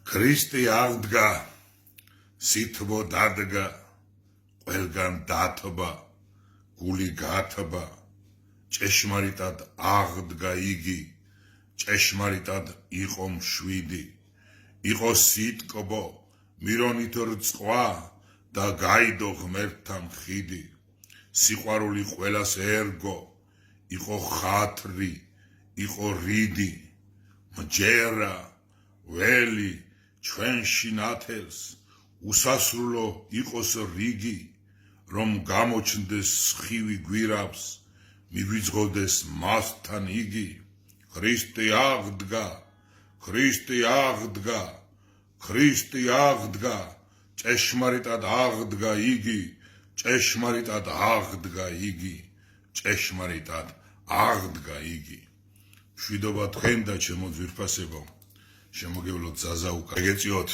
ქრისტე აღდგა, სითბო დადგა, ყველგან დათბა, გული გათბა, ჭეშმარიტად აღდგა იგი, ჭეშმარიტად იყო მშვიდი, იყო სიტკბო, მირონით რწყვა და გაიდო ღმერთთან ხიდი, სიყვარული ყველას ერგო, იყო ხათრი, იყო რიდი, მჯერა, ველი, ჩვენში ნათელს, უსასრულო იყოს რიგი, რომ გამოჩნდეს სხივი გვირაბს, მიგვიძღოდეს მასთან იგი, ქრისტე აღდგა, ქრისტე აღდგა, ქრისტე აღდგა, ჭეშმარიტად აღდგა იგი, ჭეშმარიტად აღდგა იგი, ჭეშმარიტად აღდგა იგი. მშვიდობა თქვენ და ჩემო ძვირფასებო, შემოგევლოთ ზაზაუკა. ეგეწიოთ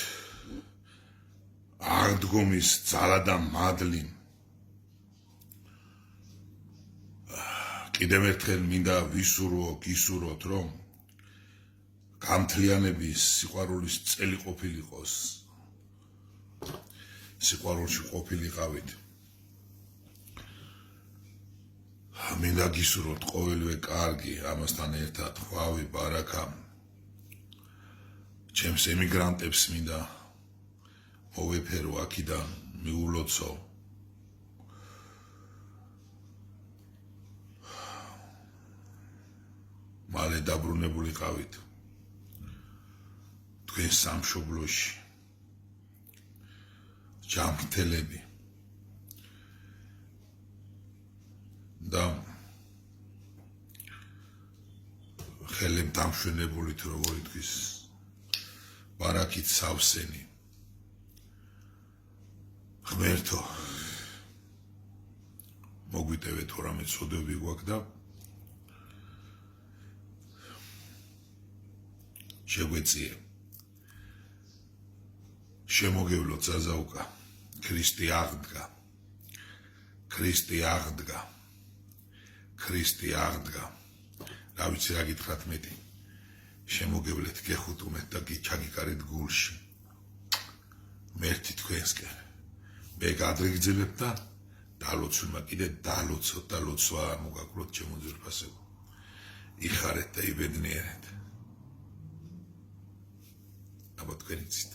აღდგომის ძალა და მადლი. კიდევ ერთხელ მინდა გისურვოთ, რომ გამთლიანების სიყვარულის წელი ყოფილიყოს, სიყვარულში ყოფილიყავით. მინდა გისურვოთ ყოველივე კარგი, ამასთან ერთად ხვავი, ბარაკა. ჩემს ემიგრანტებს მინდა მოვეფერო აქედან, მიულოცო. მალე დაბრუნებულიყავით თქვენ სამშობლოში, ჯანმრთელები და ხელებ დამშვენებულით, როგორ ითქვის, ბარაკით სავსენი. ღმერთო, მოგვიტევეთ რამე წოდები გვაქვს და შეგვეციე. შემოგევლოთ ზაზაუკა, ქრისტე აღდგა, ქრისტე აღდგა, ქრისტე აღდგა. რა ვიცი რა გითხრათ მეტი, შემოგევლეთ, გეხუტუნეთ და ჩაგიკარეთ გულში. მერთი თქვენსკენ. მე გადრიგძელებ და დალოცვმა კიდე დალოცოთ და ლოცვა არ მოგაგვლოთ ჩემო ძვირფასებო. იხარეთ და იბედნიერეთ. აბა თქვენ იცით.